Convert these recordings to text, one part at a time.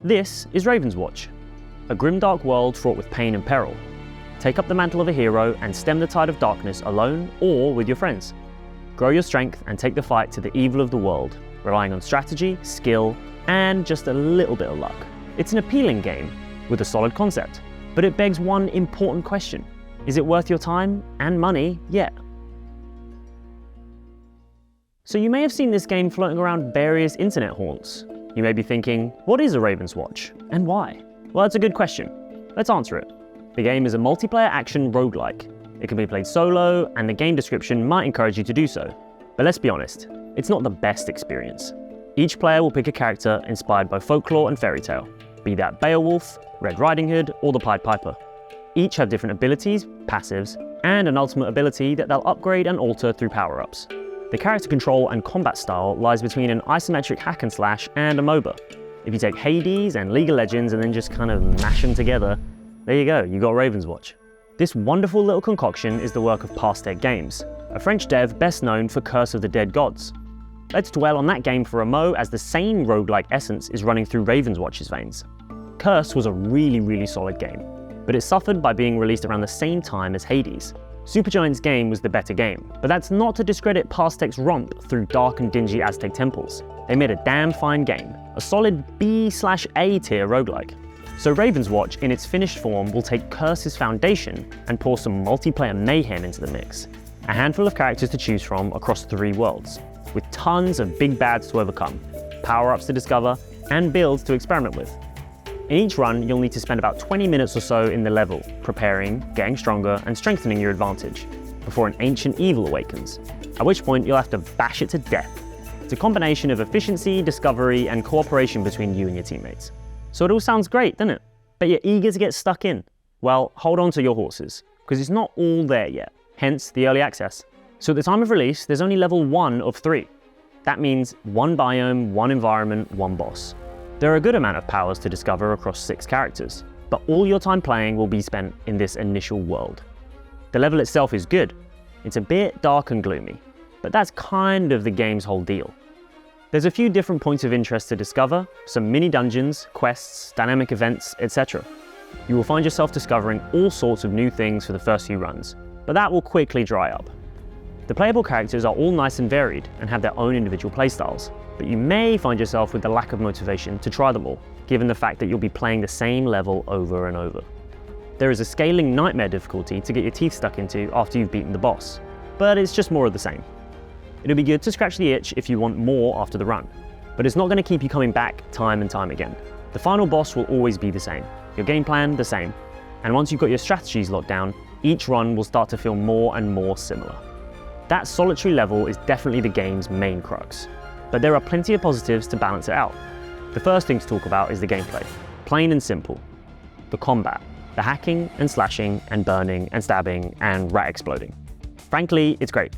This is Ravenswatch, a grimdark world fraught with pain and peril. Take up the mantle of a hero and stem the tide of darkness alone or with your friends. Grow your strength and take the fight to the evil of the world, relying on strategy, skill, and just a little bit of luck. It's an appealing game with a solid concept, but it begs one important question. Is it worth your time and money yet? So you may have seen this game floating around various internet haunts. You may be thinking, what is a Ravenswatch and why? Well, that's a good question. Let's answer it. The game is a multiplayer action roguelike. It can be played solo, and the game description might encourage you to do so. But let's be honest, it's not the best experience. Each player will pick a character inspired by folklore and fairy tale, be that Beowulf, Red Riding Hood, or the Pied Piper. Each have different abilities, passives, and an ultimate ability that they'll upgrade and alter through power-ups. The character control and combat style lies between an isometric hack and slash and a MOBA. If you take Hades and League of Legends and then just kind of mash them together, there you go, you got Ravenswatch. This wonderful little concoction is the work of Passtech Games, a French dev best known for Curse of the Dead Gods. Let's dwell on that game for a mo, as the same roguelike essence is running through Ravenswatch's veins. Curse was a really solid game, but it suffered by being released around the same time as Hades. Supergiant's game was the better game, but that's not to discredit Passtech's romp through dark and dingy Aztec temples. They made a damn fine game, a solid B/A tier roguelike. So Ravenswatch, in its finished form, will take Curse's foundation and pour some multiplayer mayhem into the mix. A handful of characters to choose from across 3 worlds, with tons of big bads to overcome, power-ups to discover, and builds to experiment with. In each run, you'll need to spend about 20 minutes or so in the level, preparing, getting stronger, and strengthening your advantage, before an ancient evil awakens, at which point you'll have to bash it to death. It's a combination of efficiency, discovery, and cooperation between you and your teammates. So it all sounds great, doesn't it? But you're eager to get stuck in. Well, hold on to your horses, because it's not all there yet, hence the early access. So at the time of release, there's only level 1 of 3. That means 1 biome, 1 environment, 1 boss. There are a good amount of powers to discover across 6 characters, but all your time playing will be spent in this initial world. The level itself is good. It's a bit dark and gloomy, but that's kind of the game's whole deal. There's a few different points of interest to discover, some mini dungeons, quests, dynamic events, etc. You will find yourself discovering all sorts of new things for the first few runs, but that will quickly dry up. The playable characters are all nice and varied and have their own individual playstyles, but you may find yourself with the lack of motivation to try them all, given the fact that you'll be playing the same level over and over. There is a scaling nightmare difficulty to get your teeth stuck into after you've beaten the boss, but it's just more of the same. It'll be good to scratch the itch if you want more after the run, but it's not going to keep you coming back time and time again. The final boss will always be the same, your game plan the same, and once you've got your strategies locked down, each run will start to feel more and more similar. That solitary level is definitely the game's main crux, but there are plenty of positives to balance it out. The first thing to talk about is the gameplay. Plain and simple. The combat, the hacking and slashing and burning and stabbing and rat exploding. Frankly, it's great.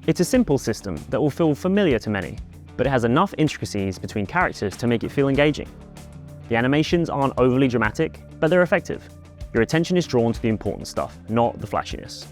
It's a simple system that will feel familiar to many, but it has enough intricacies between characters to make it feel engaging. The animations aren't overly dramatic, but they're effective. Your attention is drawn to the important stuff, not the flashiness.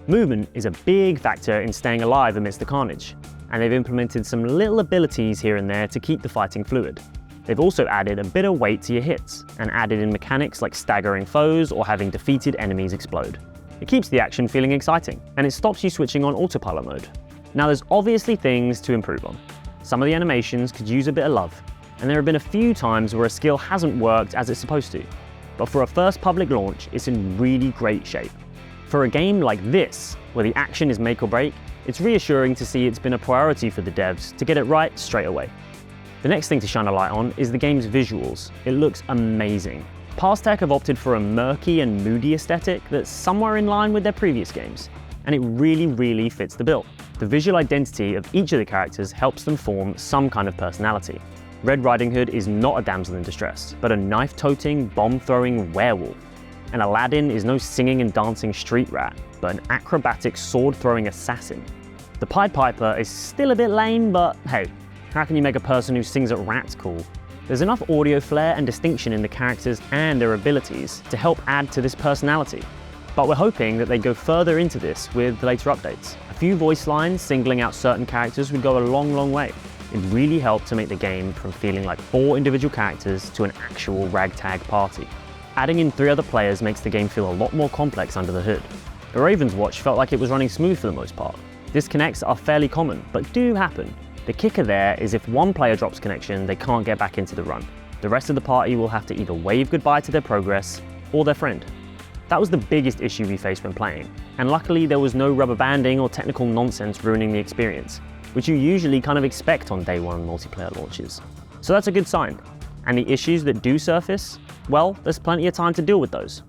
Movement is a big factor in staying alive amidst the carnage, and they've implemented some little abilities here and there to keep the fighting fluid. They've also added a bit of weight to your hits, and added in mechanics like staggering foes or having defeated enemies explode. It keeps the action feeling exciting, and it stops you switching on autopilot mode. Now there's obviously things to improve on. Some of the animations could use a bit of love, and there have been a few times where a skill hasn't worked as it's supposed to, but for a first public launch, it's in really great shape. For a game like this, where the action is make or break, it's reassuring to see it's been a priority for the devs to get it right straight away. The next thing to shine a light on is the game's visuals. It looks amazing. Passtech have opted for a murky and moody aesthetic that's somewhere in line with their previous games, and it really fits the bill. The visual identity of each of the characters helps them form some kind of personality. Red Riding Hood is not a damsel in distress, but a knife-toting, bomb-throwing werewolf. And Aladdin is no singing and dancing street rat, but an acrobatic sword-throwing assassin. The Pied Piper is still a bit lame, but hey, how can you make a person who sings at rats cool? There's enough audio flair and distinction in the characters and their abilities to help add to this personality. But we're hoping that they go further into this with later updates. A few voice lines singling out certain characters would go a long way. it really helped to make the game from feeling like 4 individual characters to an actual ragtag party. Adding in 3 other players makes the game feel a lot more complex under the hood. The Ravenswatch felt like it was running smooth for the most part. Disconnects are fairly common, but do happen. The kicker there is if one player drops connection, they can't get back into the run. The rest of the party will have to either wave goodbye to their progress or their friend. That was the biggest issue we faced when playing, and luckily there was no rubber banding or technical nonsense ruining the experience, which you usually kind of expect on day 1 multiplayer launches. So that's a good sign. And the issues that do surface, well, there's plenty of time to deal with those.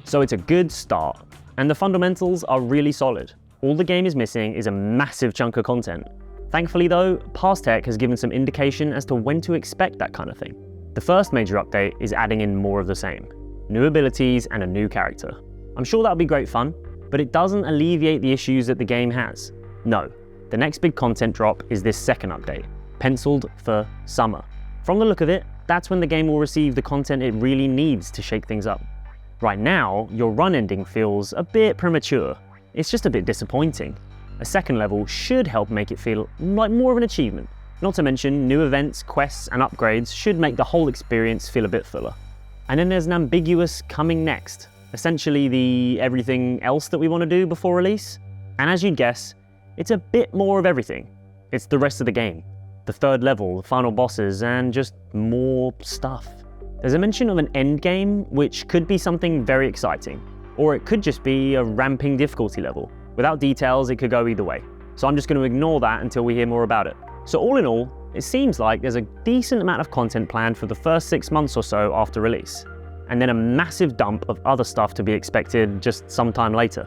So it's a good start, and the fundamentals are really solid. All the game is missing is a massive chunk of content. Thankfully though, Passtech has given some indication as to when to expect that kind of thing. The first major update is adding in more of the same. New abilities and a new character. I'm sure that'll be great fun, but it doesn't alleviate the issues that the game has. No, the next big content drop is this second update, penciled for summer. From the look of it, that's when the game will receive the content it really needs to shake things up. Right now, your run ending feels a bit premature. It's just a bit disappointing. A second level should help make it feel like more of an achievement. Not to mention, new events, quests, and upgrades should make the whole experience feel a bit fuller. And then there's an ambiguous coming next, essentially the everything else that we want to do before release. And as you'd guess, it's a bit more of everything. It's the rest of the game, the third level, the final bosses, and just more stuff. There's a mention of an end game, which could be something very exciting, or it could just be a ramping difficulty level. Without details, it could go either way. So I'm just going to ignore that until we hear more about it. So all in all, it seems like there's a decent amount of content planned for the first 6 months or so after release, and then a massive dump of other stuff to be expected just sometime later.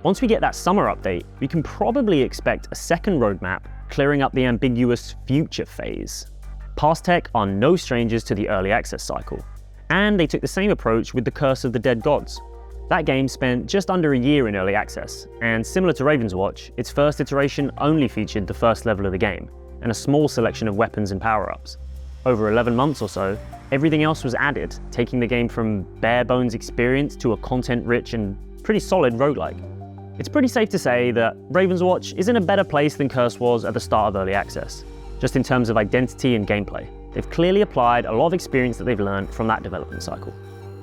Once we get that summer update, we can probably expect a second roadmap clearing up the ambiguous future phase. Passtech are no strangers to the early access cycle, and they took the same approach with the Curse of the Dead Gods. That game spent just under a year in early access, and similar to Ravenswatch, its first iteration only featured the first level of the game, and a small selection of weapons and power-ups. Over 11 months or so, everything else was added, taking the game from bare-bones experience to a content-rich and pretty solid roguelike. It's pretty safe to say that Ravenswatch is in a better place than Curse was at the start of early access, just in terms of identity and gameplay. They've clearly applied a lot of experience that they've learned from that development cycle.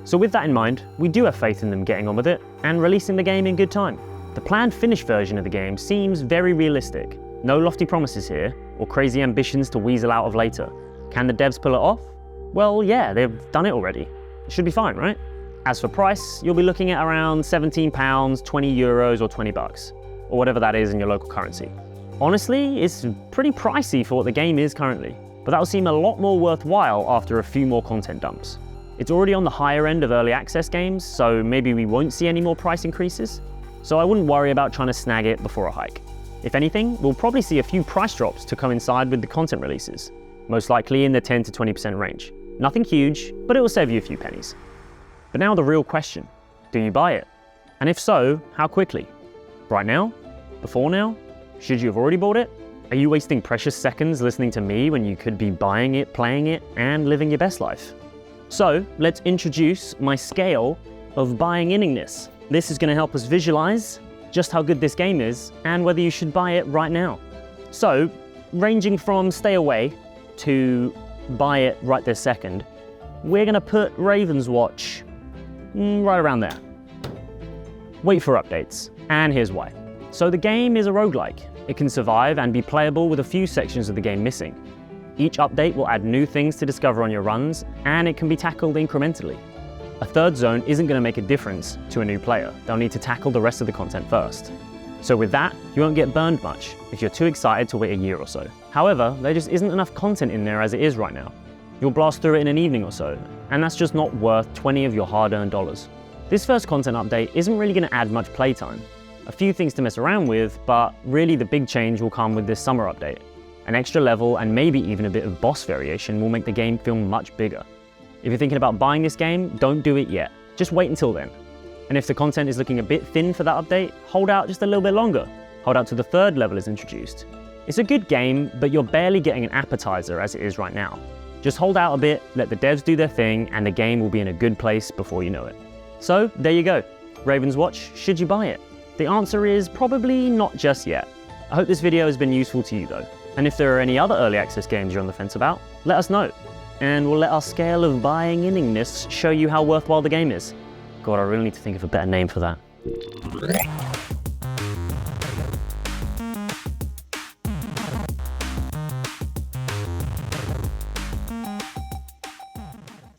So with that in mind, we do have faith in them getting on with it and releasing the game in good time. The planned finished version of the game seems very realistic. No lofty promises here, or crazy ambitions to weasel out of later. Can the devs pull it off? Well, yeah, they've done it already. It should be fine, right? As for price, you'll be looking at around £17, €20 or $20, or whatever that is in your local currency. Honestly, it's pretty pricey for what the game is currently, but that'll seem a lot more worthwhile after a few more content dumps. It's already on the higher end of early access games, so maybe we won't see any more price increases. So I wouldn't worry about trying to snag it before a hike. If anything, we'll probably see a few price drops to coincide with the content releases, most likely in the 10 to 20% range. Nothing huge, but it will save you a few pennies. But now the real question, do you buy it? And if so, how quickly? Right now? Before now? Should you have already bought it? Are you wasting precious seconds listening to me when you could be buying it, playing it, and living your best life? So let's introduce my scale of buying-inningness. This is going to help us visualize just how good this game is and whether you should buy it right now. So, ranging from stay away to buy it right this second, we're going to put Ravenswatch right around there. Wait for updates, and here's why. So the game is a roguelike. It can survive and be playable with a few sections of the game missing. Each update will add new things to discover on your runs, and it can be tackled incrementally. A third zone isn't going to make a difference to a new player. They'll need to tackle the rest of the content first. So with that, you won't get burned much if you're too excited to wait a year or so. However, there just isn't enough content in there as it is right now. You'll blast through it in an evening or so, and that's just not worth 20 of your hard-earned dollars. This first content update isn't really going to add much playtime. A few things to mess around with, but really the big change will come with this summer update. An extra level and maybe even a bit of boss variation will make the game feel much bigger. If you're thinking about buying this game, don't do it yet. Just wait until then. And if the content is looking a bit thin for that update, hold out just a little bit longer. Hold out till the third level is introduced. It's a good game, but you're barely getting an appetizer as it is right now. Just hold out a bit, let the devs do their thing, and the game will be in a good place before you know it. So, there you go. Ravenswatch, should you buy it? The answer is probably not just yet. I hope this video has been useful to you though. And if there are any other early access games you're on the fence about, let us know. And we'll let our scale of buying-inningness show you how worthwhile the game is. God, I really need to think of a better name for that.